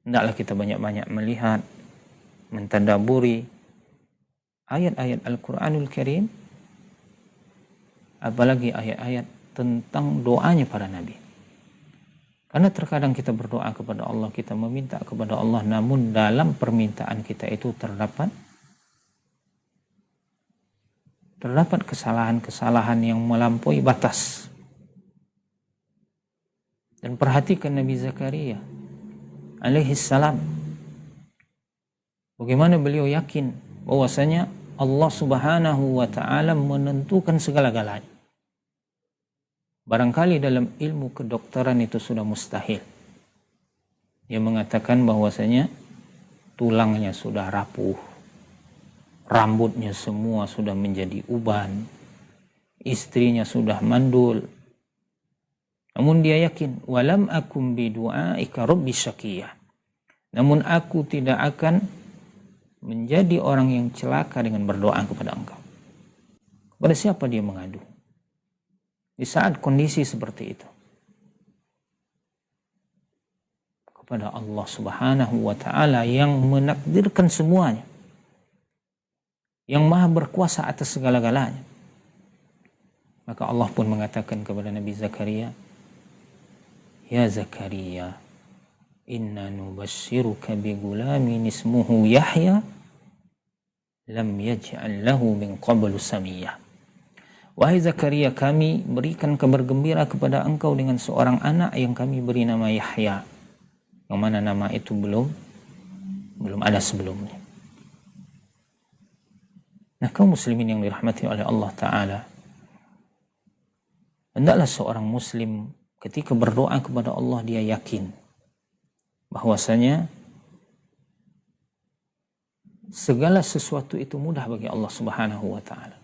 Hendaklah kita banyak-banyak melihat, mentadaburi ayat-ayat Al-Quranul Karim, apalagi ayat-ayat tentang doanya para nabi. Karena terkadang kita berdoa kepada Allah, kita meminta kepada Allah, namun dalam permintaan kita itu terdapat kesalahan-kesalahan yang melampaui batas. Dan perhatikan Nabi Zakaria alaihi salam, bagaimana beliau yakin bahwasanya Allah Subhanahu wa taala menentukan segala-galanya. Barangkali dalam ilmu kedokteran itu sudah mustahil. Dia mengatakan bahwasanya tulangnya sudah rapuh, rambutnya semua sudah menjadi uban, istrinya sudah mandul. Namun dia yakin, walam akum bidu'aika rabbi syaqiyah. Namun aku tidak akan menjadi orang yang celaka dengan berdoa kepada engkau. Kepada siapa dia mengadu? Di saat kondisi seperti itu, kepada Allah Subhanahu wa taala yang menakdirkan semuanya, yang maha berkuasa atas segala-galanya. Maka Allah pun mengatakan kepada Nabi Zakaria, ya Zakaria, inna nubasyshiruka bi gulamin ismuhu Yahya lam yaj'al lahu min qablu samiyah. Wahai Zakaria, kami berikan kabar gembira kepada engkau dengan seorang anak yang kami beri nama Yahya, yang mana nama itu belum ada sebelumnya. Nah, kaum muslimin yang dirahmati oleh Allah Ta'ala, hendaklah seorang muslim ketika berdoa kepada Allah dia yakin bahwasanya segala sesuatu itu mudah bagi Allah Subhanahu wa Ta'ala.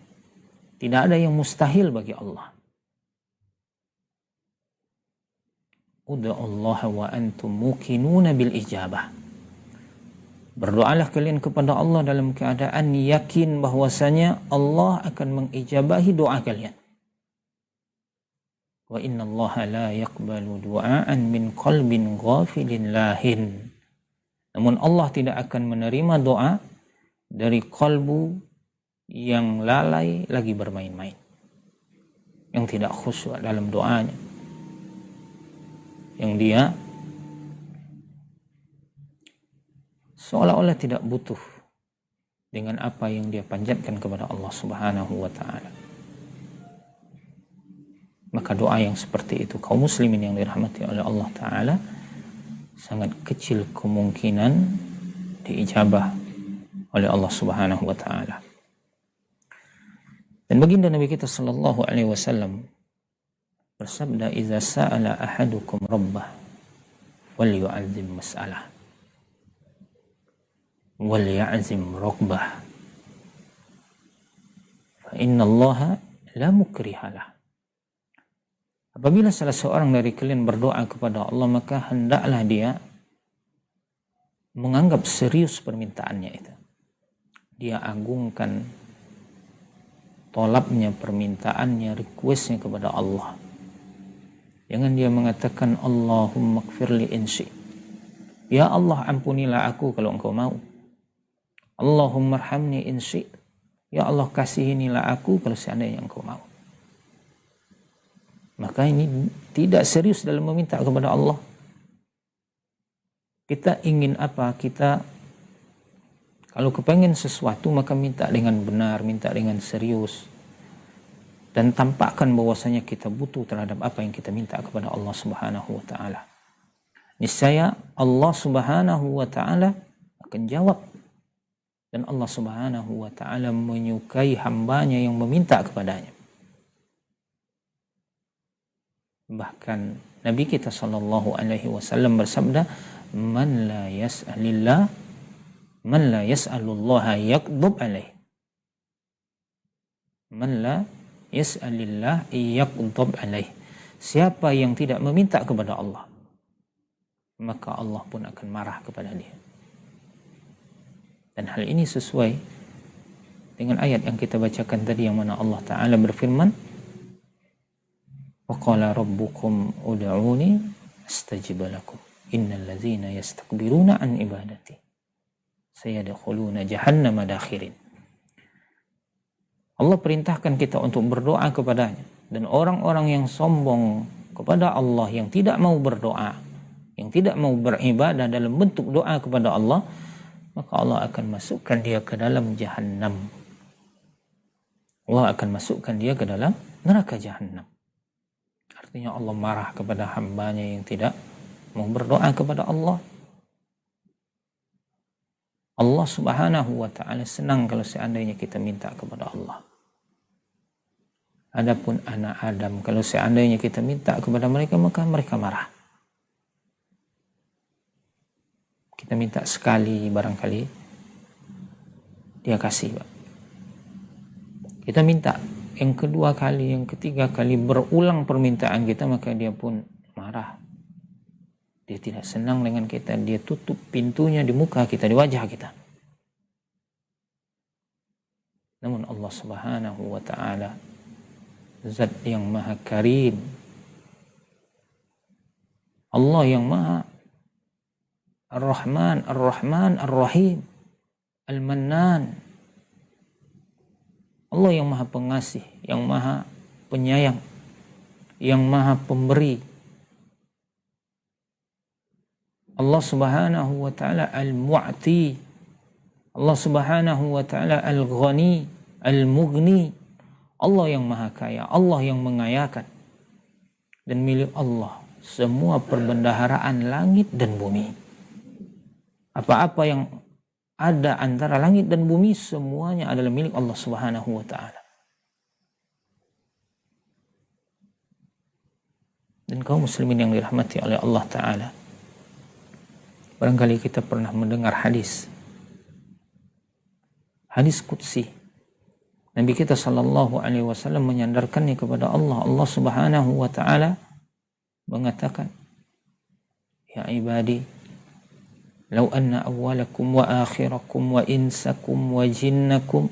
Tidak ada yang mustahil bagi Allah. Ud'ullaha wa antum muqinuna bil ijabah. Berdoalah kalian kepada Allah dalam keadaan yakin bahwasanya Allah akan mengijabahi doa kalian. Wa innallaha la yaqbalu du'aan min qalbin ghafilin lahin. Namun Allah tidak akan menerima doa dari kalbu yang lalai lagi bermain-main, yang tidak khusyuk dalam doanya, yang dia seolah-olah tidak butuh dengan apa yang dia panjatkan kepada Allah Subhanahu wa taala. Maka doa yang seperti itu, kaum muslimin yang dirahmati oleh Allah Ta'ala, sangat kecil kemungkinan diijabah oleh Allah Subhanahu wa Ta'ala. Dan baginda Nabi kita sallallahu alaihi wasallam bersabda, "Idza sa'ala ahadukum rabbah wal yu'azzim mas'alah wal ya'zim rabbah fa inna Allaha la mukrihalah." Apabila salah seorang dari kalian berdoa kepada Allah, maka hendaklah dia menganggap serius permintaannya itu. Dia agungkan tolapnya, permintaannya, requestnya kepada Allah. Jangan dia mengatakan Allahumma gfirli insi. Ya Allah, ampunilah aku kalau engkau mau. Allahumma arhamni insi. Ya Allah, kasihinilah aku kalau seandainya engkau mau. Maka ini tidak serius dalam meminta kepada Allah. Kita ingin apa? Kita kalau kepengen sesuatu maka minta dengan benar, minta dengan serius. Dan tampakkan bahwasanya kita butuh terhadap apa yang kita minta kepada Allah Subhanahu wa taala. Niscaya Allah Subhanahu wa taala akan jawab. Dan Allah Subhanahu wa taala menyukai hambanya yang meminta kepadanya. Bahkan Nabi kita sallallahu alaihi wasallam bersabda, man la yas'alullaha yaqdub alaih. Man la yas'alillah yaqdub alaih. Siapa yang tidak meminta kepada Allah, maka Allah pun akan marah kepada dia. Dan hal ini sesuai dengan ayat yang kita bacakan tadi, yang mana Allah Ta'ala berfirman, wa qala rabbukum ud'uni astajib lakum. innal ladzina yastakbiruna an ibadati sayadkhuluna jahannama dakhirin. Allah perintahkan kita untuk berdoa kepadanya, dan orang-orang yang sombong kepada Allah, yang tidak mau berdoa, yang tidak mau beribadah dalam bentuk doa kepada Allah, maka Allah akan masukkan dia ke dalam jahannam. Allah akan masukkan dia ke dalam neraka jahannam. Artinya Allah marah kepada hambanya yang tidak mau berdoa kepada Allah. Allah Subhanahu wa ta'ala senang kalau seandainya kita minta kepada Allah. Adapun anak Adam, kalau seandainya kita minta kepada mereka, maka mereka marah. Kita minta sekali, barangkali dia kasih, Pak. Kita minta yang kedua kali, yang ketiga kali, berulang permintaan kita, maka dia pun marah. Dia tidak senang dengan kita, dia tutup pintunya di muka kita, di wajah kita. Namun Allah Subhanahu wa ta'ala Zat yang maha karim, Allah yang maha Ar-Rahman, Ar-Rahman, Ar-Rahim, Al-Mannan. Allah yang maha pengasih, yang maha penyayang, yang maha pemberi. Allah Subhanahu wa ta'ala Al-Mu'ti, Allah Subhanahu wa ta'ala Al-Ghani, Al-Mughni. Allah yang maha kaya, Allah yang mengayakan. Dan milik Allah semua perbendaharaan langit dan bumi. Apa-apa yang ada antara langit dan bumi, semuanya adalah milik Allah Subhanahu wa ta'ala. Dan kaum muslimin yang dirahmati oleh Allah ta'ala, barangkali kita pernah mendengar hadis qudsi. Nabi kita sallallahu alaihi wasallam menyandarkannya kepada Allah. Allah Subhanahu wa ta'ala mengatakan, ya ibadi, law anna awwalakum wa akhirakum wa insakum wa jinnakum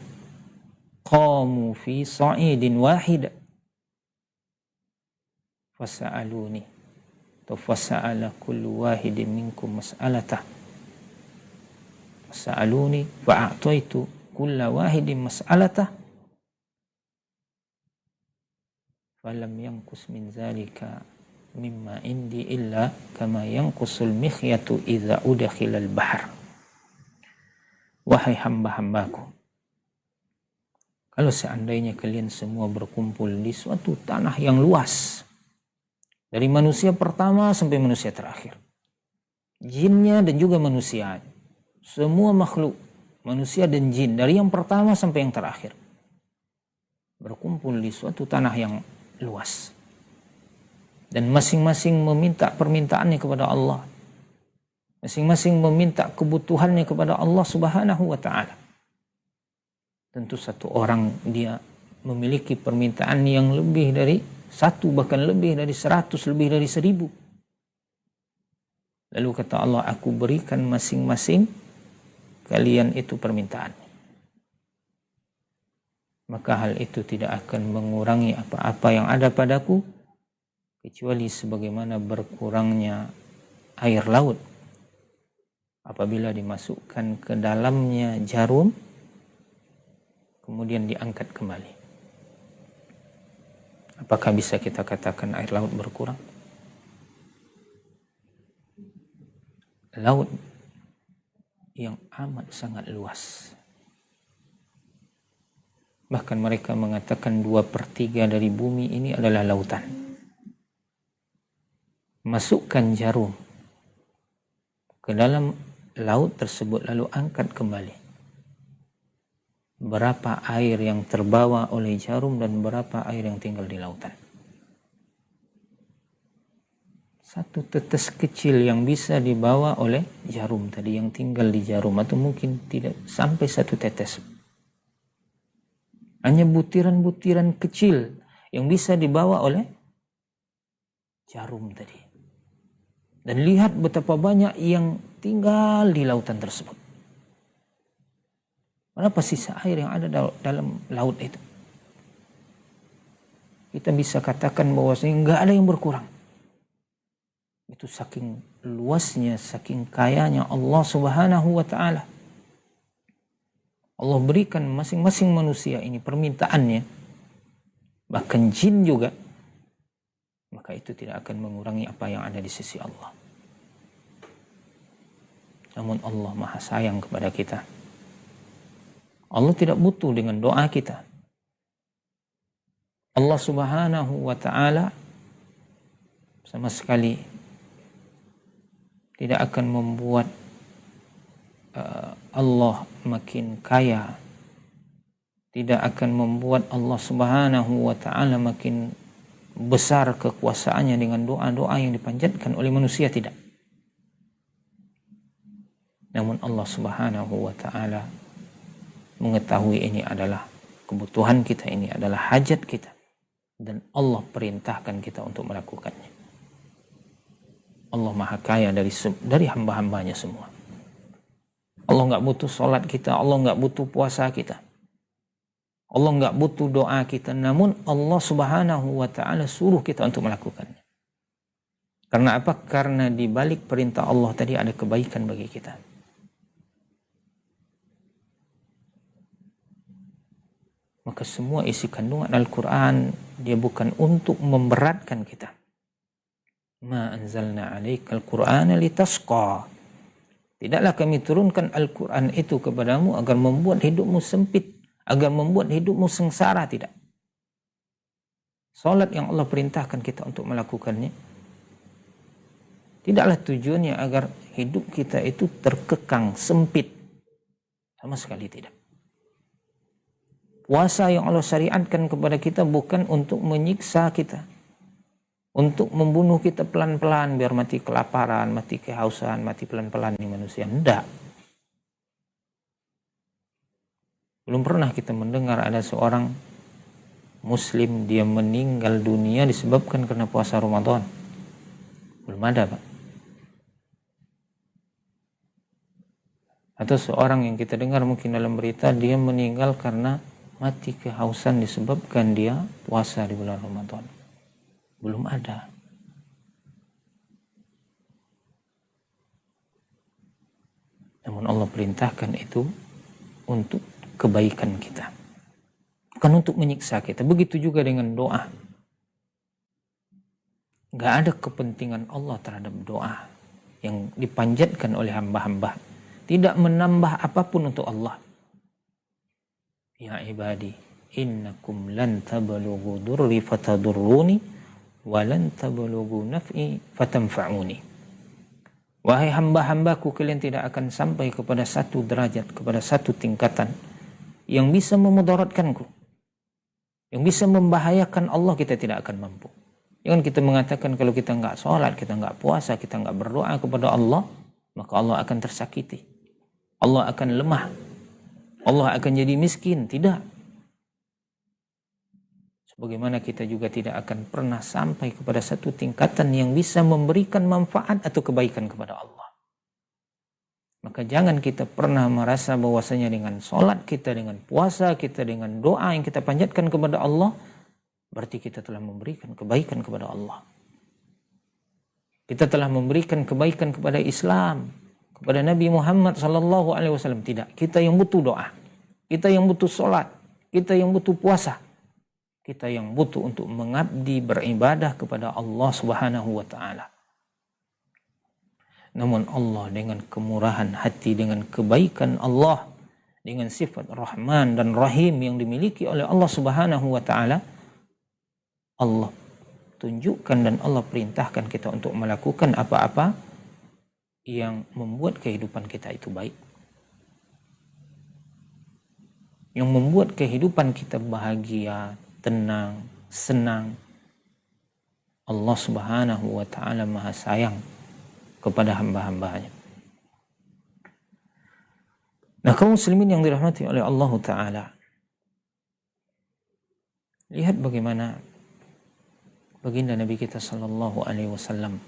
qamu fi sa'idin wahid fasa'aluni fasa'ala kullu wahidin minkum mas'alatah fasa'aluni fa'ataitu kulla wahidin mas'alatah falam yanqus min zalika mimma indi illa kama yanqusul mikhyatu idza udkhila al-bahr. Wahai hamba-hambaku, kalau seandainya kalian semua berkumpul di suatu tanah yang luas, dari manusia pertama sampai manusia terakhir, jinnya dan juga manusia, semua makhluk manusia dan jin dari yang pertama sampai yang terakhir, berkumpul di suatu tanah yang luas, dan masing-masing meminta permintaannya kepada Allah, masing-masing meminta kebutuhannya kepada Allah Subhanahu wa ta'ala. Tentu satu orang dia memiliki permintaan yang lebih dari satu, bahkan lebih dari 100, lebih dari 1000. Lalu kata Allah, aku berikan masing-masing kalian itu permintaannya. Maka hal itu tidak akan mengurangi apa-apa yang ada padaku, kecuali sebagaimana berkurangnya air laut apabila dimasukkan ke dalamnya jarum, kemudian diangkat kembali. Apakah bisa kita katakan air laut berkurang? Laut yang amat sangat luas. Bahkan mereka mengatakan 2/3 dari bumi ini adalah lautan. Masukkan jarum ke dalam laut tersebut, lalu angkat kembali. Berapa air yang terbawa oleh jarum dan berapa air yang tinggal di lautan? Satu tetes kecil yang bisa dibawa oleh jarum tadi, yang tinggal di jarum, atau mungkin tidak sampai satu tetes. Hanya butiran-butiran kecil yang bisa dibawa oleh jarum tadi. Dan lihat betapa banyak yang tinggal di lautan tersebut. Berapa sisa air yang ada dalam laut itu? Kita bisa katakan bahwasanya nggak ada yang berkurang. Itu saking luasnya, saking kayanya Allah Subhanahu wa taala. Allah berikan masing-masing manusia ini permintaannya, bahkan jin juga, maka itu tidak akan mengurangi apa yang ada di sisi Allah. Namun Allah Maha sayang kepada kita. Allah tidak butuh dengan doa kita. Allah Subhanahu wa taala sama sekali tidak akan membuat Allah makin kaya, tidak akan membuat Allah Subhanahu wa taala makin besar kekuasaannya dengan doa-doa yang dipanjatkan oleh manusia, tidak. Namun Allah Subhanahu wa taala mengetahui ini adalah kebutuhan kita, ini adalah hajat kita, dan Allah perintahkan kita untuk melakukannya. Allah Maha Kaya dari hamba-hambanya semua. Allah nggak butuh sholat kita, Allah nggak butuh puasa kita, Allah nggak butuh doa kita, namun Allah Subhanahu wa taala suruh kita untuk melakukannya. Karena apa? Karena di balik perintah Allah tadi ada kebaikan bagi kita. Maka semua isi kandungan Al-Quran dia bukan untuk memberatkan kita. Ma anzalna alaikal Qur'ana litasqa. Tidaklah kami turunkan Al-Quran itu kepadamu agar membuat hidupmu sempit, agar membuat hidupmu sengsara, tidak. Salat yang Allah perintahkan kita untuk melakukannya, tidaklah tujuannya agar hidup kita itu terkekang, sempit. Sama sekali tidak. Puasa yang Allah syariatkan kepada kita bukan untuk menyiksa kita, untuk membunuh kita pelan-pelan biar mati kelaparan, mati kehausan, mati pelan-pelan nih manusia. Tidak. Belum pernah kita mendengar ada seorang muslim dia meninggal dunia disebabkan karena puasa Ramadan. Belum ada, Pak. Atau seorang yang kita dengar mungkin dalam berita dia meninggal karena mati kehausan disebabkan dia puasa di bulan Ramadan. Belum ada. Namun Allah perintahkan itu untuk kebaikan kita, bukan untuk menyiksa kita. Begitu juga dengan doa. Gak ada kepentingan Allah terhadap doa yang dipanjatkan oleh hamba-hamba. Tidak menambah apapun untuk Allah. Ya ibadi, innakum lan tablughu durri fatadurruni wa lan tablughu naf'i fatanfa'uni. Wahai hamba-hambaku, kalian tidak akan sampai kepada satu derajat, kepada satu tingkatan yang bisa memudaratkanku, yang bisa membahayakan Allah, kita tidak akan mampu. Jangan kita mengatakan kalau kita nggak sholat, kita nggak puasa, kita nggak berdoa kepada Allah, maka Allah akan tersakiti, Allah akan lemah, Allah akan jadi miskin. Tidak. Sebagaimana kita juga tidak akan pernah sampai kepada satu tingkatan yang bisa memberikan manfaat atau kebaikan kepada Allah. Maka jangan kita pernah merasa bahwasanya dengan sholat kita, dengan puasa kita, dengan doa yang kita panjatkan kepada Allah, berarti kita telah memberikan kebaikan kepada Allah. Kita telah memberikan kebaikan kepada Islam, kepada Nabi Muhammad SAW. Tidak, kita yang butuh doa, kita yang butuh sholat, kita yang butuh puasa, kita yang butuh untuk mengabdi beribadah kepada Allah Subhanahu wa taala. Namun Allah dengan kemurahan hati, dengan kebaikan Allah, dengan sifat Rahman dan Rahim yang dimiliki oleh Allah Subhanahu wa taala, Allah tunjukkan dan Allah perintahkan kita untuk melakukan apa-apa yang membuat kehidupan kita itu baik, yang membuat kehidupan kita bahagia, tenang, senang. Allah Subhanahu wa taala Maha sayang kepada hamba-hambanya. Nah, kaum muslimin yang dirahmati oleh Allah taala, lihat bagaimana baginda Nabi kita sallallahu alaihi wasallam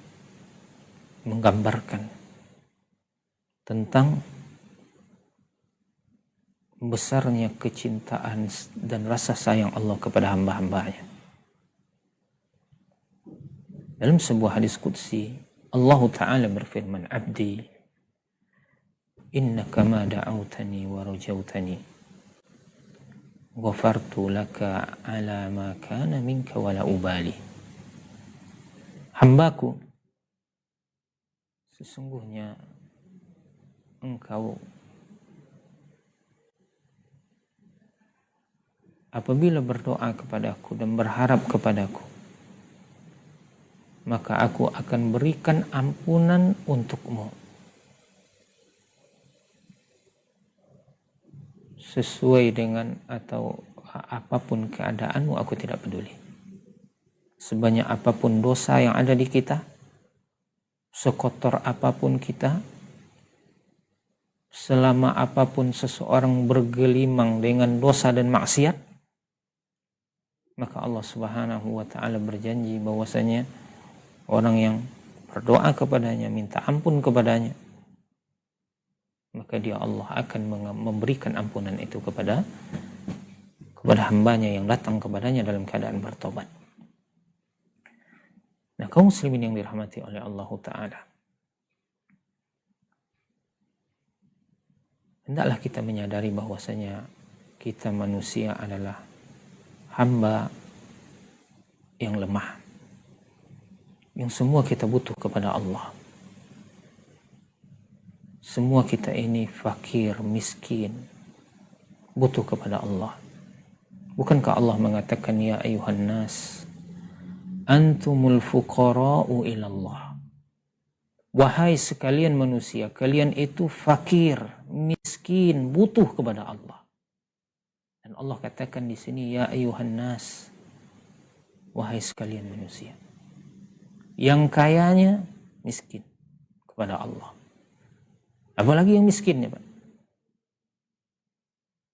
menggambarkan tentang besarnya kecintaan dan rasa sayang Allah kepada hamba-hambanya. Dalam sebuah hadis qudsi, Allah Ta'ala berfirman, Abdi, innaka ma da'autani wa rajautani, ghafartu laka ala ma kana minka wa la ubali. Hambaku, sesungguhnya engkau apabila berdoa kepadaku dan berharap kepadaku, maka aku akan berikan ampunan untukmu sesuai dengan atau apapun keadaanmu. Aku tidak peduli. Sebanyak apapun dosa yang ada di kita, sekotor apapun kita, selama apapun seseorang bergelimang dengan dosa dan maksiat, maka Allah Subhanahu wa Ta'ala berjanji bahwasanya orang yang berdoa kepadanya, minta ampun kepadanya, maka dia Allah akan memberikan ampunan itu kepada hambanya yang datang kepadanya dalam keadaan bertobat. Nah, kaum muslimin yang dirahmati oleh Allah Ta'ala, hendaklah kita menyadari bahwasanya kita manusia adalah hamba yang lemah, yang semua kita butuh kepada Allah. Semua kita ini fakir, miskin, butuh kepada Allah. Bukankah Allah mengatakan, ya ayuhan nas, antumul fuqara'u ilallah. Wahai sekalian manusia, kalian itu fakir, miskin, butuh kepada Allah. Dan Allah katakan di sini, ya ayuhan nas, wahai sekalian manusia. Yang kayanya miskin kepada Allah. Apalagi yang miskinnya, Pak.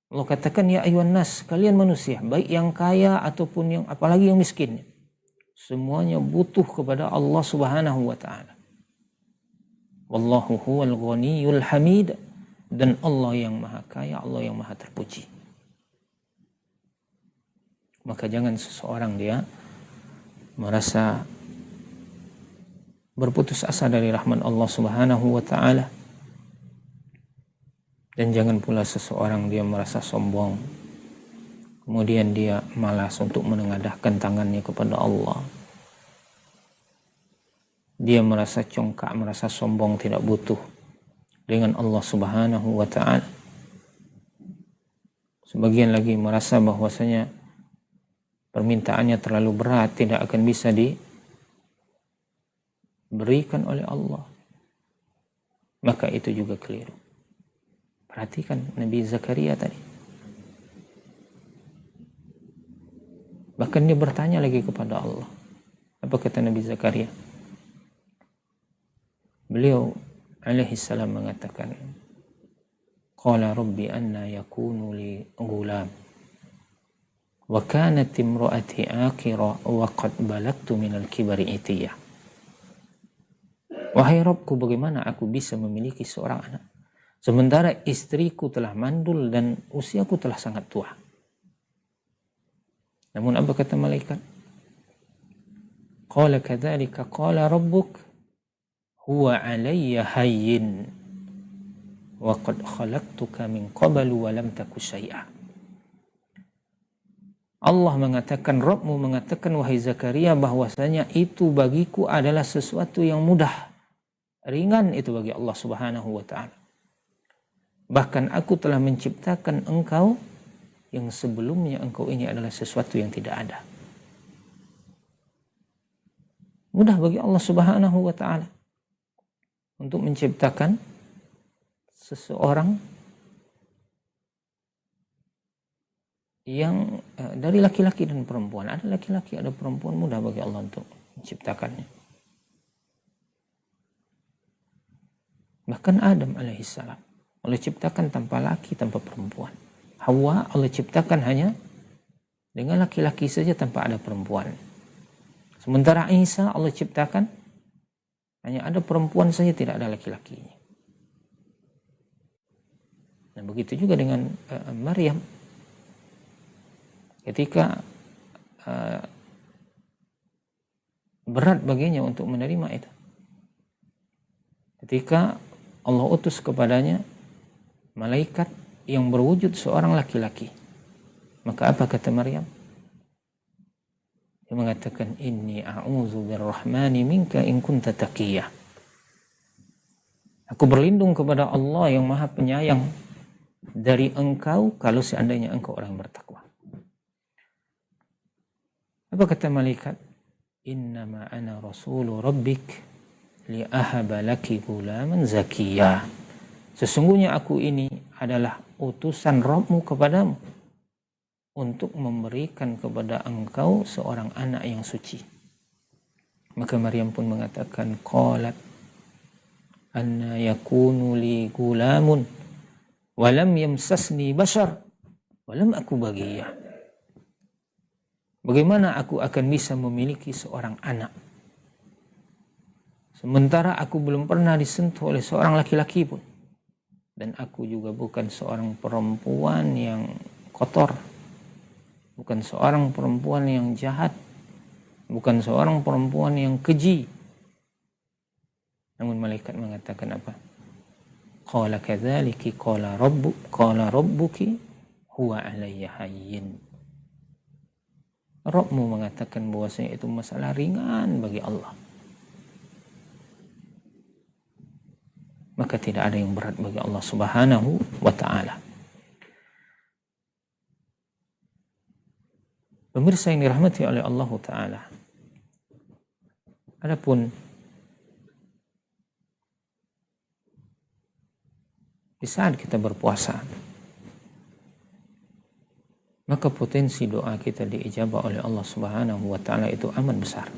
Allah katakan, ya ayuhan nas, kalian manusia, baik yang kaya ataupun yang apalagi yang miskinnya, semuanya butuh kepada Allah Subhanahu wa Ta'ala. Wallahu huwal ghaniyul hamid. Dan Allah yang maha kaya, Allah yang maha terpuji. Maka jangan seseorang dia merasa berputus asa dari rahmat Allah Subhanahu wa Ta'ala. Dan jangan pula seseorang dia merasa sombong, kemudian dia malas untuk menengadahkan tangannya kepada Allah. Dia merasa congkak, merasa sombong, tidak butuh dengan Allah Subhanahu wa Ta'ala. Sebagian lagi merasa bahwasanya permintaannya terlalu berat, tidak akan bisa diberikan oleh Allah. Maka itu juga keliru. Perhatikan Nabi Zakaria tadi. Bahkan dia bertanya lagi kepada Allah. Apa kata Nabi Zakaria? Beliau alaihi salam mengatakan, Qala rabbi anna yakunu li ghulam wa kanat imraati aqira wa qad balagtu minal kibari itiyah. Wahai Rabbku, bagaimana aku bisa memiliki seorang anak sementara istriku telah mandul dan usiaku telah sangat tua. Namun apa kata malaikat? Qala kadzalika qala rabbuk huwa alayya hayyin wa qad khalaqtuka min qablu wa lam taku syai'a. Allah mengatakan, Rabbmu mengatakan, wahai Zakaria, bahwasanya itu bagiku adalah sesuatu yang mudah, ringan itu bagi Allah Subhanahu wa Ta'ala. Bahkan aku telah menciptakan engkau yang sebelumnya engkau ini adalah sesuatu yang tidak ada. Mudah bagi Allah Subhanahu wa Ta'ala untuk menciptakan seseorang yang dari laki-laki dan perempuan. Ada laki-laki, ada perempuan, mudah bagi Allah untuk menciptakannya. Bahkan Adam alaihissalam Allah ciptakan tanpa laki, tanpa perempuan. Hawa Allah ciptakan hanya dengan laki-laki saja tanpa ada perempuan. Sementara Isa Allah ciptakan hanya ada perempuan saja, tidak ada laki-lakinya. Nah, begitu juga dengan Maryam. Ketika berat baginya untuk menerima itu, ketika Allah utus kepadanya malaikat yang berwujud seorang laki-laki. Maka apa kata Maryam? Dia mengatakan, inni a'udzu birrahmani minka in kunta taqiyya. Aku berlindung kepada Allah yang Maha Penyayang dari engkau kalau seandainya engkau orang bertakwa. Apa kata malaikat? Innama ana rasulu rabbik li ahaba laki gulaman zakiyya. Sesungguhnya aku ini adalah utusan Rabbmu kepadamu untuk memberikan kepada engkau seorang anak yang suci. Maka Maryam pun mengatakan, qalat anna yakunu li gulamun walam yamsasni bashar walam aku baghiyah. Bagaimana aku akan bisa memiliki seorang anak sementara aku belum pernah disentuh oleh seorang laki-laki pun, dan aku juga bukan seorang perempuan yang kotor, bukan seorang perempuan yang jahat, bukan seorang perempuan yang keji. Namun malaikat mengatakan apa? Qala kadzaliki qala rabbuki huwa alayya hayyin. Rabbmu mengatakan bahwasanya itu masalah ringan bagi Allah. Maka tidak ada yang berat bagi Allah Subhanahu wa ta'ala. Pemirsa yang dirahmati oleh Allah Ta'ala, adapun di saat kita berpuasa, maka potensi doa kita diijabah oleh Allah Subhanahu wa ta'ala itu amat besar.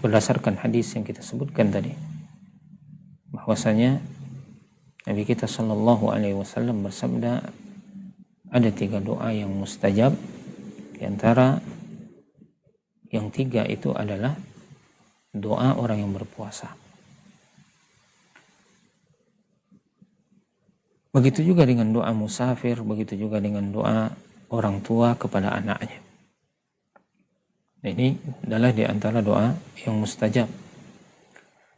Berdasarkan hadis yang kita sebutkan tadi, bahwasanya Nabi kita sallallahu alaihi wasallam bersabda, ada 3 doa yang mustajab. Di antara yang 3 itu adalah doa orang yang berpuasa. Begitu juga dengan doa musafir, begitu juga dengan doa orang tua kepada anaknya. Nah, ini adalah di antara doa yang mustajab.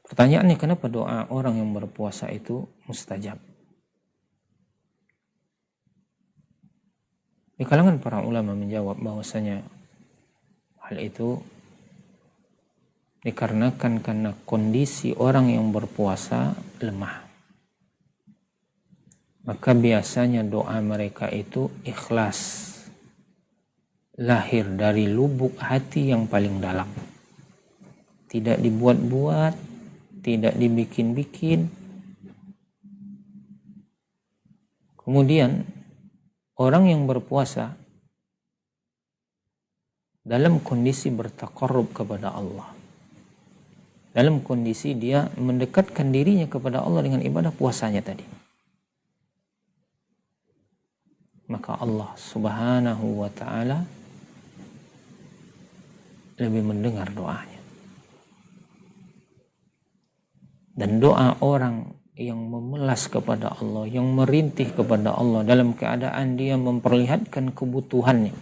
Pertanyaannya, kenapa doa orang yang berpuasa itu mustajab? Di kalangan para ulama menjawab bahwasanya hal itu dikarenakan karena kondisi orang yang berpuasa lemah. Maka biasanya doa mereka itu ikhlas, lahir dari lubuk hati yang paling dalam, tidak dibuat-buat, tidak dibikin-bikin. Kemudian orang yang berpuasa dalam kondisi bertaqarrub kepada Allah, dalam kondisi dia mendekatkan dirinya kepada Allah dengan ibadah puasanya tadi, maka Allah Subhanahu wa ta'ala lebih mendengar doanya. Dan doa orang yang memelas kepada Allah, yang merintih kepada Allah dalam keadaan dia memperlihatkan kebutuhannya,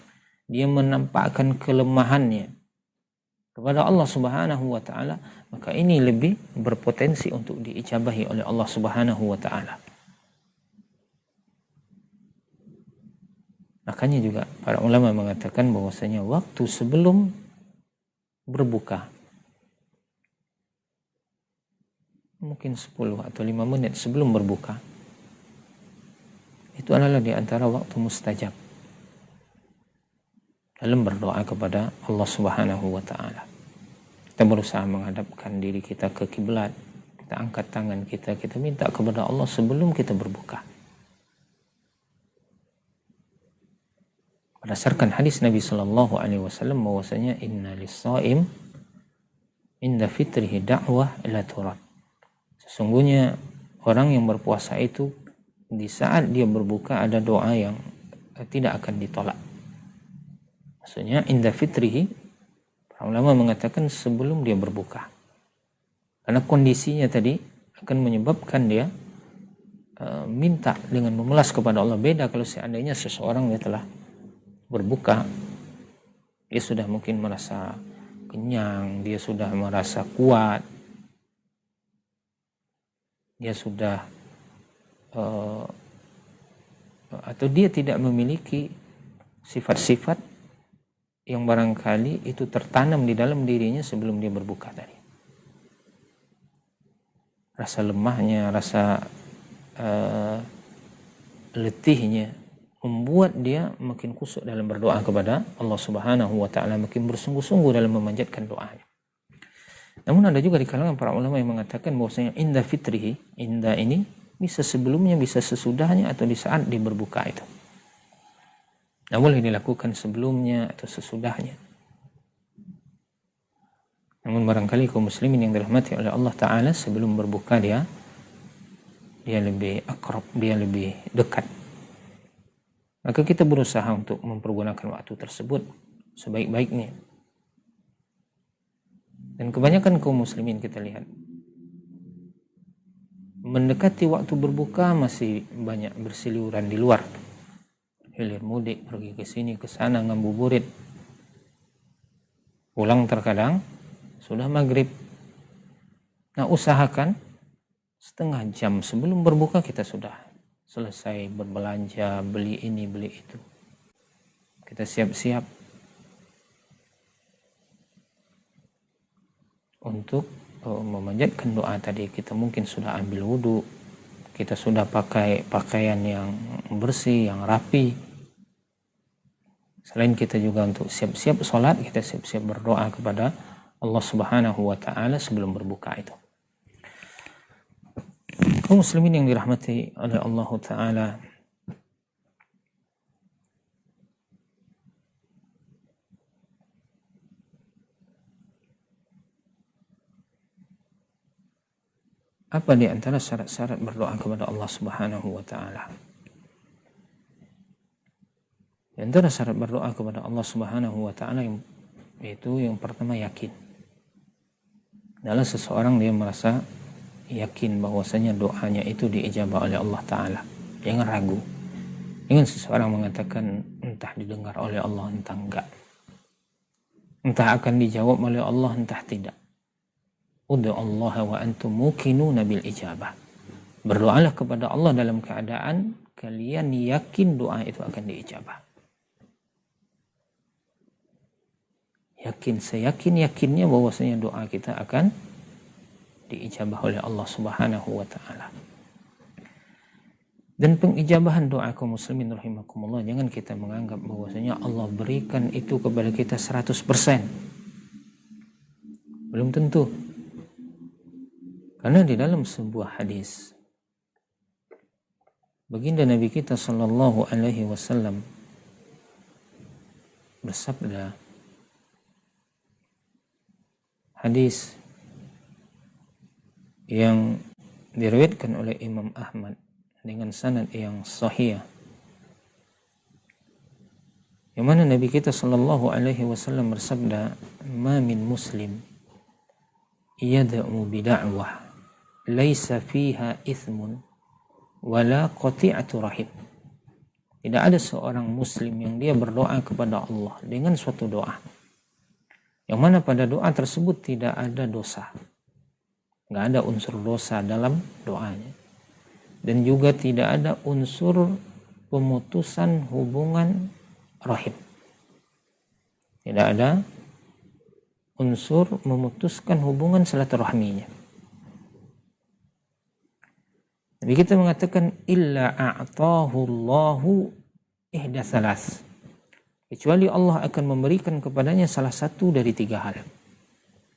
dia menampakkan kelemahannya kepada Allah Subhanahu wa ta'ala, maka ini lebih berpotensi untuk diijabahi oleh Allah Subhanahu wa ta'ala. Makanya juga para ulama mengatakan bahwasanya waktu sebelum berbuka, mungkin 10 atau 5 menit sebelum berbuka, itu adalah di antara waktu mustajab dalam berdoa kepada Allah Subhanahu wa ta'ala. Kita berusaha menghadapkan diri kita ke kiblat, kita angkat tangan kita, kita minta kepada Allah sebelum kita berbuka. Berdasarkan hadis Nabi sallallahu alaihi wasallam bahwasanya inna lis-shaim inda fitrihi da'wah la turad. Sesungguhnya orang yang berpuasa itu di saat dia berbuka ada doa yang tidak akan ditolak. Maksudnya inda fitrihi, para ulama mengatakan sebelum dia berbuka. Karena kondisinya tadi akan menyebabkan dia minta dengan memelas kepada Allah. Beda kalau seandainya seseorang dia telah berbuka, dia sudah mungkin merasa kenyang, dia sudah merasa kuat, dia sudah atau dia tidak memiliki sifat-sifat yang barangkali itu tertanam di dalam dirinya sebelum dia berbuka tadi. Rasa lemahnya, rasa letihnya membuat dia makin kusuk dalam berdoa kepada Allah Subhanahu wa taala, makin bersungguh-sungguh dalam memanjatkan doanya. Namun ada juga di kalangan para ulama yang mengatakan bahwasanya inda fitrihi, inda ini bisa sebelumnya, bisa sesudahnya, atau di saat dia berbuka itu. Nah, boleh dilakukan sebelumnya atau sesudahnya. Namun barangkali kaum muslimin yang dirahmati oleh Allah Ta'ala, sebelum berbuka dia lebih akrab, dia lebih dekat. Maka kita berusaha untuk mempergunakan waktu tersebut sebaik-baiknya. Dan kebanyakan kaum muslimin kita lihat mendekati waktu berbuka masih banyak berseliweran di luar, hilir mudik, pergi ke sini ke sana, ngabuburit. Pulang terkadang sudah maghrib. Nah, usahakan setengah jam sebelum berbuka kita sudah selesai berbelanja, beli ini, beli itu. Kita siap-siap untuk memanjatkan doa tadi. Kita mungkin sudah ambil wudhu, kita sudah pakai pakaian yang bersih, yang rapi. Selain kita juga untuk siap-siap sholat, kita siap-siap berdoa kepada Allah Subhanahu wa ta'ala sebelum berbuka itu. Kaum muslimin yang dirahmati oleh Allah Ta'ala, apa di antara syarat-syarat berdoa kepada Allah Subhanahu wa ta'ala? Di antara syarat berdoa kepada Allah Subhanahu wa ta'ala yaitu yang pertama yakin. Adalah seseorang dia merasa yakin bahwasanya doanya itu diijabah oleh Allah Ta'ala. Jangan ragu. Jangan seseorang mengatakan entah didengar oleh Allah, entah enggak. Entah akan dijawab oleh Allah, entah tidak. Ud'u Allah wa antum muqinuna bil ijabah. Berdoalah kepada Allah dalam keadaan kalian yakin doa itu akan diijabah. Yakin, seyakin-yakinnya bahwasanya doa kita akan diijabah oleh Allah Subhanahu wa ta'ala. Dan pengijabahan doa kaum muslimin rahimakumullah, jangan kita menganggap bahwasanya Allah berikan itu kepada kita 100%. Belum tentu. Karena di dalam sebuah hadis baginda Nabi kita sallallahu alaihi wasallam bersabda, hadis yang diriwayatkan oleh Imam Ahmad dengan sanad yang sahih, yang mana Nabi kita sallallahu alaihi wasallam bersabda, "Ma min muslim yad'u bid'awah laisa fiha ithmun wala qati'atu rahim." Tidak ada seorang muslim yang dia berdoa kepada Allah dengan suatu doa yang mana pada doa tersebut tidak ada dosa, nggak ada unsur dosa dalam doanya, dan juga tidak ada unsur pemutusan hubungan rahim, tidak ada unsur memutuskan hubungan silaturahminya. Nabi kita mengatakan illa a'tahu Allahu ihda salas, kecuali Allah akan memberikan kepadanya salah satu dari 3 hal.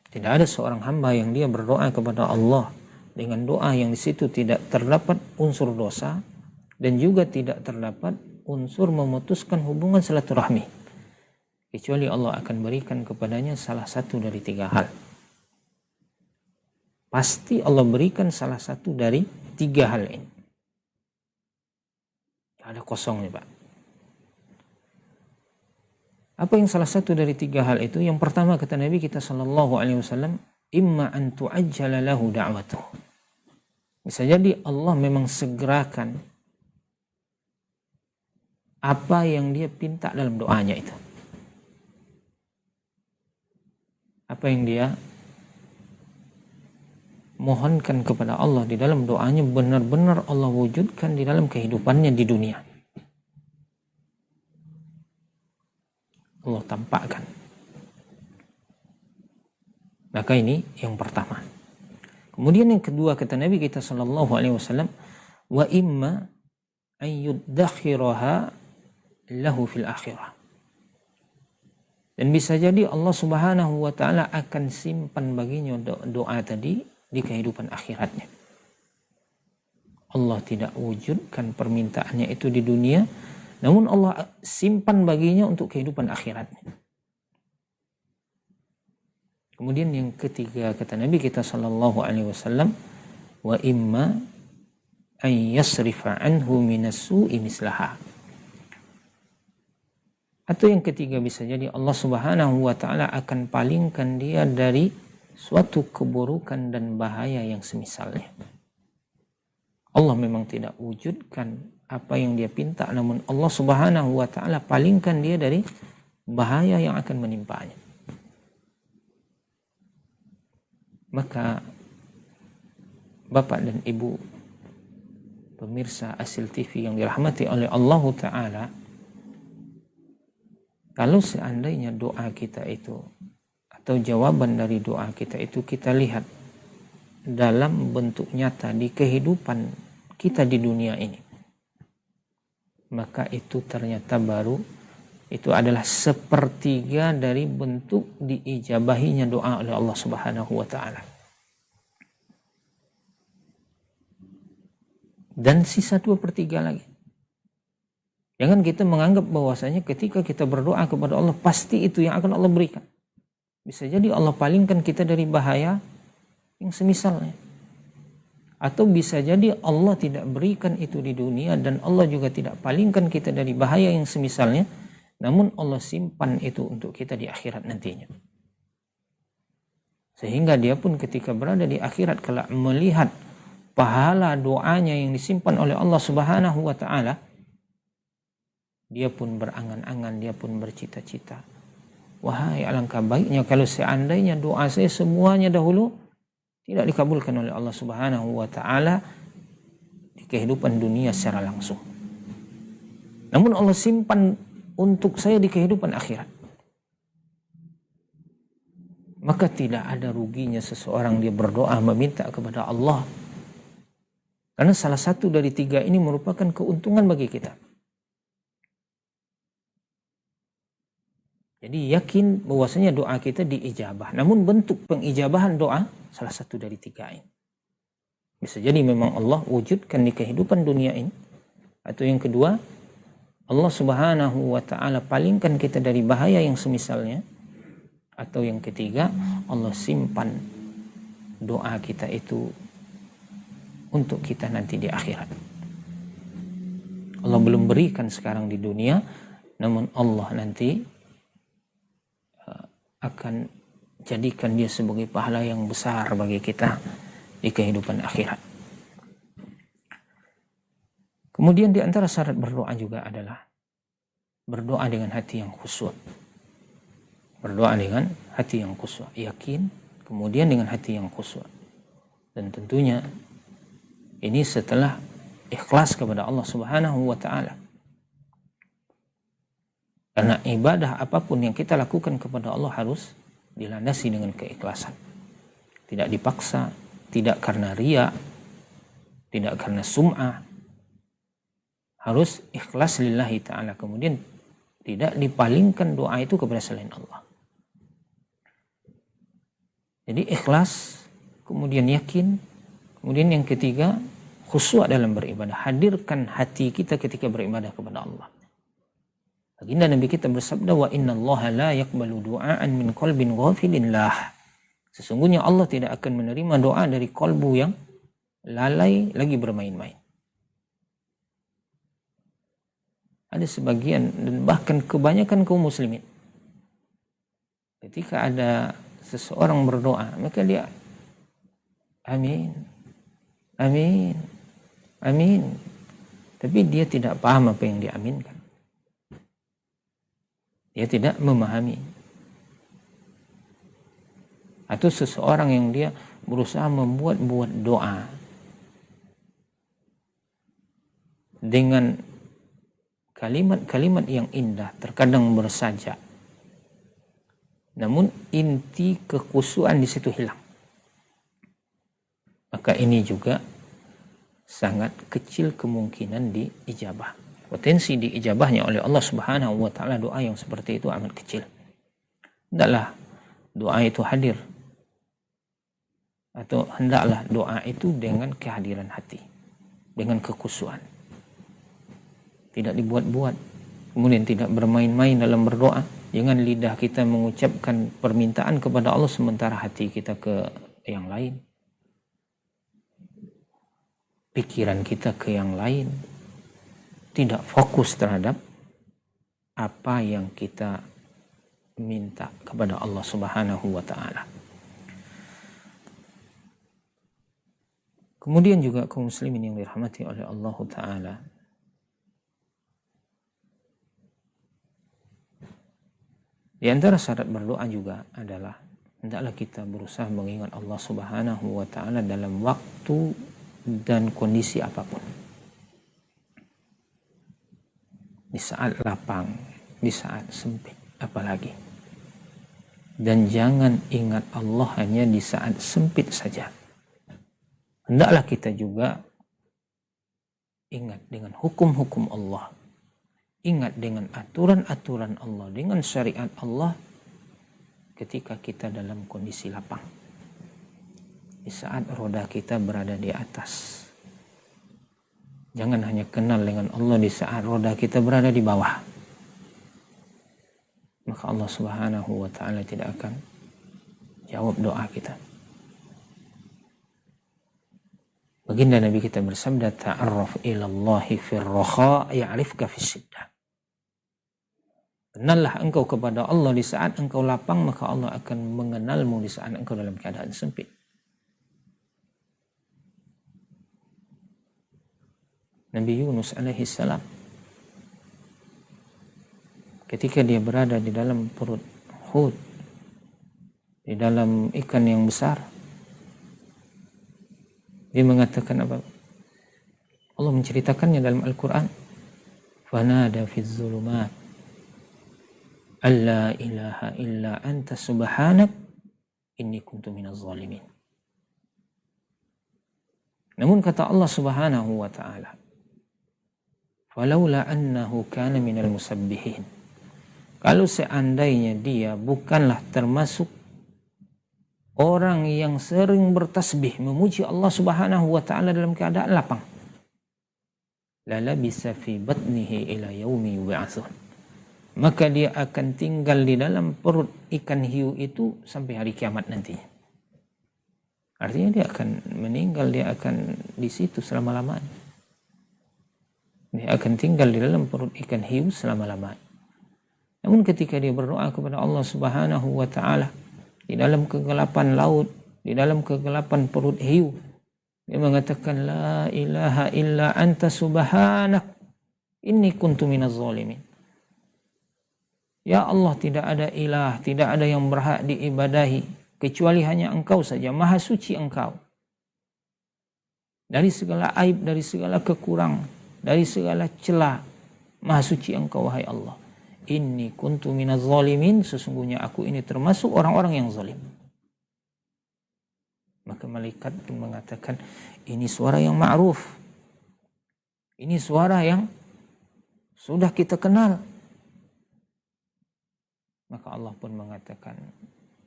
Tidak ada seorang hamba yang dia berdoa kepada Allah dengan doa yang di situ tidak terdapat unsur dosa dan juga tidak terdapat unsur memutuskan hubungan silaturahmi, kecuali Allah akan berikan kepadanya salah satu dari 3 hal. Pasti Allah berikan salah satu dari 3 hal ini. Tidak ada kosong nih Pak. Apa yang salah satu dari 3 hal itu? Yang pertama kata Nabi kita sallallahu alaihi wasallam, imma an tu'ajjala lahu da'watuh. Bisa jadi Allah memang segerakan apa yang dia pinta dalam doanya itu. Apa yang dia mohonkan kepada Allah di dalam doanya benar-benar Allah wujudkan di dalam kehidupannya di dunia. Allah tampakkan. Maka ini yang pertama. Kemudian yang kedua kata Nabi kita sallallahu alaihi wasallam, wa imma an yuddakhiraha lahu fil akhirah. Dan bisa jadi Allah Subhanahu wa taala akan simpan baginya doa tadi di kehidupan akhiratnya. Allah tidak wujudkan permintaannya itu di dunia, namun Allah simpan baginya untuk kehidupan akhiratnya. Kemudian yang ketiga kata Nabi kita sallallahu alaihi wasallam, wa imma an yasrifa anhu minas su'i mislaha. Atau yang ketiga bisa jadi Allah Subhanahu wa taala akan palingkan dia dari suatu keburukan dan bahaya yang semisalnya. Allah memang tidak wujudkan apa yang dia pinta, namun Allah Subhanahu wa taala palingkan dia dari bahaya yang akan menimpanya. Maka Bapak dan Ibu pemirsa Asil TV yang dirahmati oleh Allah taala, kalau seandainya doa kita itu atau jawaban dari doa kita itu kita lihat dalam bentuk nyata di kehidupan kita di dunia ini, maka itu ternyata baru itu adalah sepertiga dari bentuk diijabahinya doa oleh Allah Subhanahu wa taala. Dan sisa 2/3 lagi. Jangan kita menganggap bahwasanya ketika kita berdoa kepada Allah pasti itu yang akan Allah berikan. Bisa jadi Allah palingkan kita dari bahaya yang semisalnya. Atau bisa jadi Allah tidak berikan itu di dunia dan Allah juga tidak palingkan kita dari bahaya yang semisalnya, namun Allah simpan itu untuk kita di akhirat nantinya. Sehingga dia pun ketika berada di akhirat kelak melihat pahala doanya yang disimpan oleh Allah Subhanahu wa taala, dia pun berangan-angan, dia pun bercita-cita, wahai alangkah baiknya kalau seandainya doa saya semuanya dahulu tidak dikabulkan oleh Allah Subhanahu wa taala di kehidupan dunia secara langsung, namun Allah simpan untuk saya di kehidupan akhirat. Maka tidak ada ruginya seseorang dia berdoa meminta kepada Allah, karena salah satu dari 3 ini merupakan keuntungan bagi kita. Jadi yakin bahwasanya doa kita diijabah. Namun bentuk pengijabahan doa salah satu dari 3 ini. Bisa jadi memang Allah wujudkan di kehidupan dunia ini. Atau yang kedua, Allah Subhanahu wa taala palingkan kita dari bahaya yang semisalnya. Atau yang ketiga, Allah simpan doa kita itu untuk kita nanti di akhirat. Allah belum berikan sekarang di dunia, namun Allah nanti akan jadikan dia sebagai pahala yang besar bagi kita di kehidupan akhirat. Kemudian di antara syarat berdoa juga adalah berdoa dengan hati yang khusyuk. Berdoa dengan hati yang khusyuk, yakin, kemudian dengan hati yang khusyuk. Dan tentunya ini setelah ikhlas kepada Allah Subhanahu wa taala. Karena ibadah apapun yang kita lakukan kepada Allah harus dilandasi dengan keikhlasan. Tidak dipaksa, tidak karena riya, tidak karena sum'ah. Harus ikhlas lillahi ta'ala. Kemudian tidak dipalingkan doa itu kepada selain Allah. Jadi ikhlas, kemudian yakin, kemudian yang ketiga khusyuk dalam beribadah. Hadirkan hati kita ketika beribadah kepada Allah. Baginda Nabi kita bersabda, wa inna Allah la yaqbalu du'aan min qalbin ghafilin lah. Sesungguhnya Allah tidak akan menerima doa dari kalbu yang lalai lagi bermain-main. Ada sebagian dan bahkan kebanyakan kaum muslimin, ketika ada seseorang berdoa, maka dia amin, amin, amin. Tapi dia tidak paham apa yang diaminkan. Dia tidak memahami. Atau seseorang yang dia berusaha membuat doa dengan kalimat-kalimat yang indah, terkadang bersajak, namun inti kekhusyuan di situ hilang, maka ini juga sangat kecil kemungkinan diijabah. Potensi diijabahnya oleh Allah Subhanahu wa taala doa yang seperti itu amat kecil. Hendaklah doa itu hadir, atau hendaklah doa itu dengan kehadiran hati, dengan kekhusyuan. Tidak dibuat-buat, kemudian tidak bermain-main dalam berdoa. Jangan lidah kita mengucapkan permintaan kepada Allah sementara hati kita ke yang lain, pikiran kita ke yang lain, tidak fokus terhadap apa yang kita minta kepada Allah Subhanahu wa taala. Kemudian juga kaum muslimin yang dirahmati oleh Allah taala, di antara syarat berdoa juga adalah hendaklah kita berusaha mengingat Allah Subhanahu wa taala dalam waktu dan kondisi apapun. Di saat lapang, di saat sempit, apalagi. Dan jangan ingat Allah hanya di saat sempit saja. Hendaklah kita juga ingat dengan hukum-hukum Allah, ingat dengan aturan-aturan Allah, dengan syariat Allah ketika kita dalam kondisi lapang, di saat roda kita berada di atas. Jangan hanya kenal dengan Allah di saat roda kita berada di bawah, maka Allah Subhanahu wa taala tidak akan jawab doa kita. Baginda Nabi kita bersabda, ta'arraf ilallahi fir rakha ya'rifka fis syiddah. Kenallah engkau kepada Allah di saat engkau lapang, maka Allah akan mengenalmu di saat engkau dalam keadaan sempit. Nabi Yunus alaihi salam, ketika dia berada di dalam perut Hud, di dalam ikan yang besar, dia mengatakan apa? Allah menceritakannya dalam Al-Quran. Fanada fi dzulumat alla ilaha illa anta subhanak inni kuntu minaz zalimin. Namun kata Allah Subhanahu wa taala, falaula annahu kana minal musabbihin. Kalau seandainya dia bukanlah termasuk orang yang sering bertasbih, memuji Allah Subhanahu wa taala dalam keadaan lapang, lalabisa fi batnihi ila yaumi yub'atsun, maka dia akan tinggal di dalam perut ikan hiu itu sampai hari kiamat nantinya. Artinya dia akan meninggal, dia akan di situ selama-lamanya. Dia akan tinggal di dalam perut ikan hiu selama-lamanya. Namun ketika dia berdoa kepada Allah Subhanahu wa taala di dalam kegelapan laut, di dalam kegelapan perut hiu, dia mengatakan, la ilaha illa anta subhanak inni kuntu minaz zalimin. Ya Allah, tidak ada ilah, tidak ada yang berhak diibadahi kecuali hanya Engkau saja, maha suci Engkau dari segala aib, dari segala kekurangan, dari segala celah. Maha suci Engkau wahai Allah. Inni kuntu minaz zalimin, sesungguhnya aku ini termasuk orang-orang yang zalim. Maka malaikat pun mengatakan, ini suara yang ma'ruf, ini suara yang sudah kita kenal. Maka Allah pun mengatakan,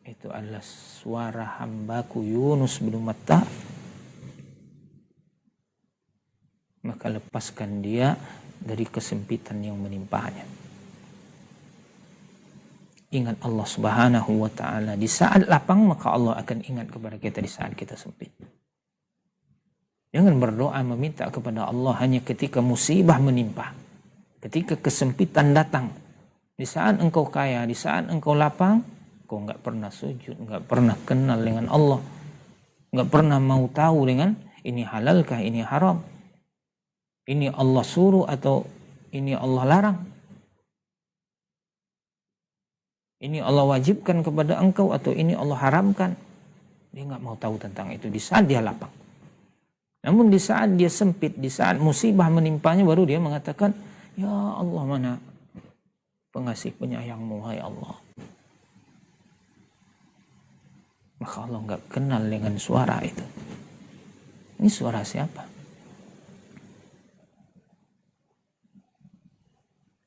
itu adalah suara hambaku Yunus bin Matta. Maka lepaskan dia dari kesempitan yang menimpanya. Ingat Allah Subhanahu wa ta'ala di saat lapang, maka Allah akan ingat kepada kita di saat kita sempit. Jangan berdoa meminta kepada Allah hanya ketika musibah menimpa, ketika kesempitan datang. Di saat engkau kaya, di saat engkau lapang, engkau enggak pernah sujud, enggak pernah kenal dengan Allah, enggak pernah mau tahu dengan ini halalkah, ini haram, ini Allah suruh atau ini Allah larang, ini Allah wajibkan kepada engkau atau ini Allah haramkan. Dia nggak mau tahu tentang itu di saat dia lapang. Namun di saat dia sempit, di saat musibah menimpanya, baru dia mengatakan, ya Allah, mana pengasih penyayangmu, hai Allah. Maka Allah nggak kenal dengan suara itu. Ini suara siapa?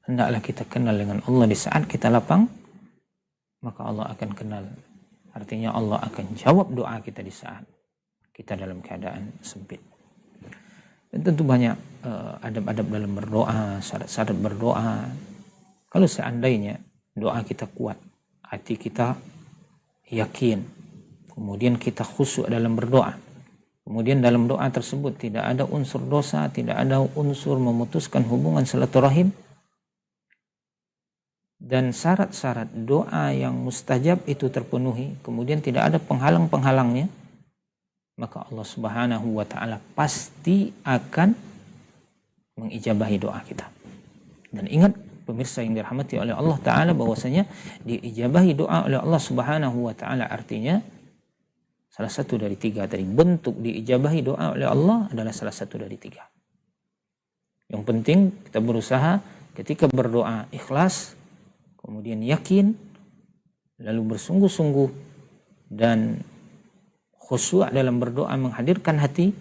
Hendaklah kita kenal dengan Allah di saat kita lapang, maka Allah akan kenal. Artinya Allah akan jawab doa kita di saat kita dalam keadaan sempit. Dan tentu banyak adab-adab dalam berdoa, syarat-syarat berdoa. Kalau seandainya doa kita kuat, hati kita yakin, kemudian kita khusyuk dalam berdoa, kemudian dalam doa tersebut tidak ada unsur dosa, tidak ada unsur memutuskan hubungan silaturahim, dan syarat-syarat doa yang mustajab itu terpenuhi, kemudian tidak ada penghalang-penghalangnya, maka Allah Subhanahu wa Ta'ala pasti akan mengijabahi doa kita. Dan ingat pemirsa yang dirahmati oleh Allah Ta'ala, bahwasanya diijabahi doa oleh Allah Subhanahu wa Ta'ala artinya salah satu dari tiga tadi. Bentuk diijabahi doa oleh Allah adalah salah satu dari tiga. Yang penting kita berusaha ketika berdoa ikhlas, kemudian yakin, lalu bersungguh-sungguh dan khusyuk dalam berdoa, menghadirkan hati.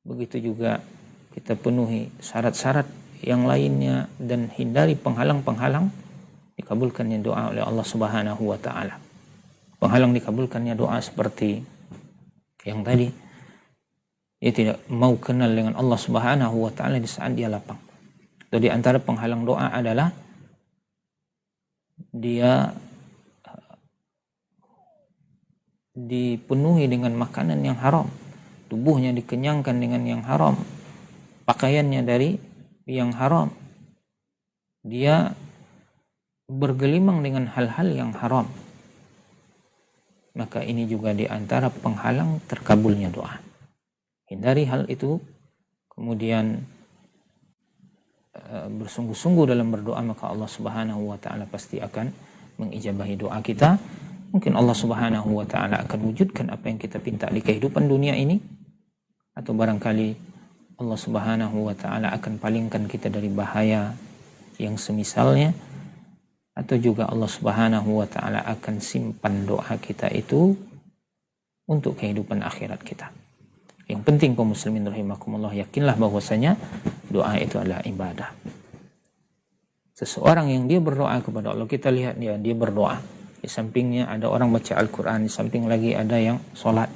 Begitu juga kita penuhi syarat-syarat yang lainnya dan hindari penghalang-penghalang dikabulkannya doa oleh Allah Subhanahu wa Ta'ala. Penghalang dikabulkannya doa seperti yang tadi, dia tidak mau kenal dengan Allah Subhanahu wa Ta'ala di saat dia lapang. Atau di antara penghalang doa adalah dia dipenuhi dengan makanan yang haram, tubuhnya dikenyangkan dengan yang haram, pakaiannya dari yang haram, dia bergelimang dengan hal-hal yang haram, maka ini juga di antara penghalang terkabulnya doa. Hindari hal itu, kemudian bersungguh-sungguh dalam berdoa, maka Allah Subhanahu wa Ta'ala pasti akan mengijabahi doa kita. Mungkin Allah Subhanahu wa Ta'ala akan wujudkan apa yang kita pinta di kehidupan dunia ini, atau barangkali Allah Subhanahu wa Ta'ala akan palingkan kita dari bahaya yang semisalnya, atau juga Allah Subhanahu wa Ta'ala akan simpan doa kita itu untuk kehidupan akhirat kita. Yang penting kaum muslimin rahimakumullah, yakinlah bahwasanya doa itu adalah ibadah. Seseorang yang dia berdoa kepada Allah, kita lihat dia berdoa, di sampingnya ada orang baca Al-Quran, di samping lagi ada yang sholat.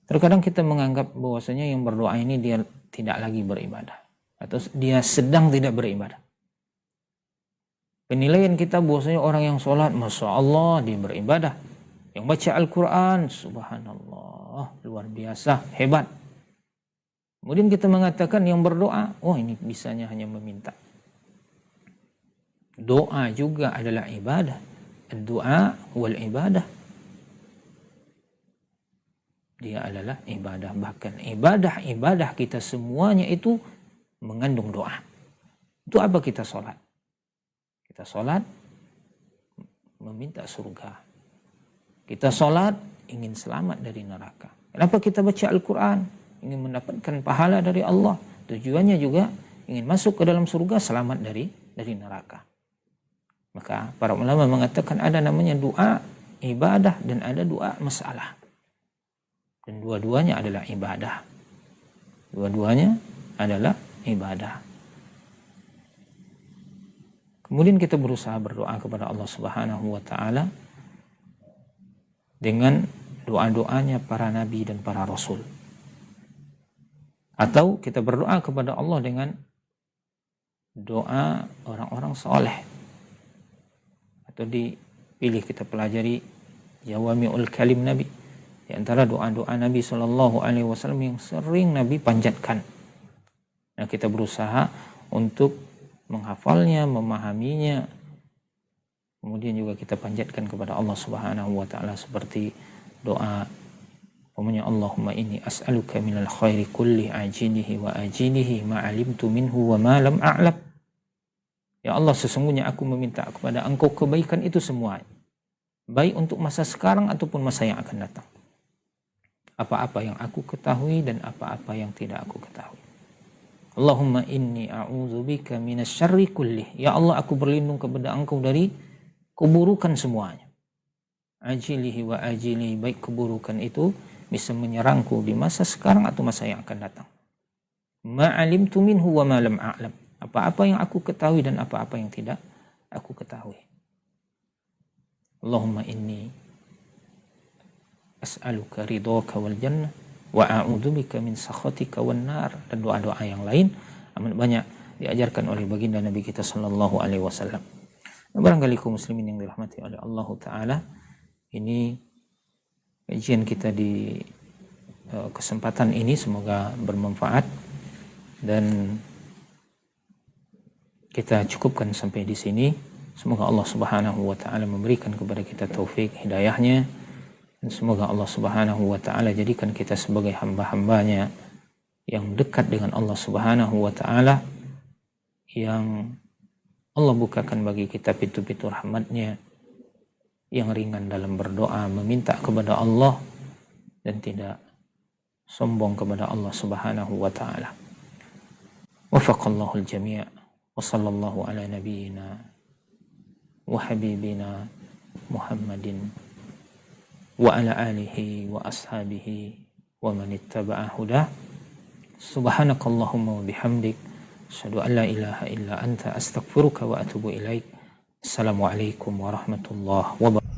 Terkadang kita menganggap bahwasanya yang berdoa ini dia tidak lagi beribadah, atau dia sedang tidak beribadah. Penilaian kita bahwasanya orang yang sholat, Masya Allah, dia beribadah. Yang baca Al-Quran, subhanallah, luar biasa, hebat. Kemudian kita mengatakan yang berdoa, oh ini bisanya hanya meminta. Doa juga adalah ibadah. Doa wal ibadah. Dia adalah ibadah. Bahkan ibadah-ibadah kita semuanya itu mengandung doa. Itu apa kita sholat? Kita sholat meminta surga. Kita sholat ingin selamat dari neraka. Kenapa kita baca Al-Quran? Ingin mendapatkan pahala dari Allah. Tujuannya juga ingin masuk ke dalam surga, selamat dari neraka. Maka para ulama mengatakan ada namanya doa ibadah dan ada doa masalah. Dan dua-duanya adalah ibadah. Dua-duanya adalah ibadah. Kemudian kita berusaha berdoa kepada Allah Subhanahu wa Ta'ala dengan doa-doanya para nabi dan para rasul. Atau kita berdoa kepada Allah dengan doa orang-orang soleh. Atau dipilih kita pelajari Jawami'ul Kalim Nabi. Di antara doa-doa Nabi SAW yang sering Nabi panjatkan. Nah, kita berusaha untuk menghafalnya, memahaminya. Kemudian juga kita panjatkan kepada Allah Subhanahu wa Ta'ala seperti doa umumnya, Allahumma inni as'aluka minal khairi kulli ajilihi wa ajilihi ma alimtu minhu wa ma lam a'lam. Ya Allah, sesungguhnya aku meminta kepada Engkau kebaikan itu semua, baik untuk masa sekarang ataupun masa yang akan datang. Apa-apa yang aku ketahui dan apa-apa yang tidak aku ketahui. Allahumma inni a'udzubika minasyarri kullih. Ya Allah, aku berlindung kepada Engkau dari keburukan semuanya. Ajilihi wa ajili, baik keburukan itu bisa menyerangku di masa sekarang atau masa yang akan datang. Ma'alimtu minhu wa ma lam a'lam. Apa-apa yang aku ketahui dan apa-apa yang tidak aku ketahui. Allahumma inni as'aluka ridhaka wal jannah wa a'udzubika min sakhatika wan nar, dan doa-doa yang lain amat banyak diajarkan oleh baginda Nabi kita sallallahu alaihi wasallam. Barangkali kaum muslimin yang dirahmati oleh Allah taala, ini kajian kita di kesempatan ini semoga bermanfaat dan kita cukupkan sampai di sini. Semoga Allah Subhanahu wa taala memberikan kepada kita taufik hidayahnya, dan semoga Allah Subhanahu wa taala jadikan kita sebagai hamba-hambanya yang dekat dengan Allah Subhanahu wa taala, yang Allah bukakan bagi kita pintu-pintu rahmatnya, yang ringan dalam berdoa meminta kepada Allah dan tidak sombong kepada Allah Subhanahu wa taala. Wafaqallahu al-jami' wa sallallahu ala nabiyyina wa habibina Muhammadin wa ala alihi wa ashabihi wa man ittaba'a hudah. Subhanakallahumma wa bihamdik, asyhadu an la ilaha illa anta, astaghfiruka wa atubu ilaik. Assalamualaikum warahmatullahi wabarakatuh.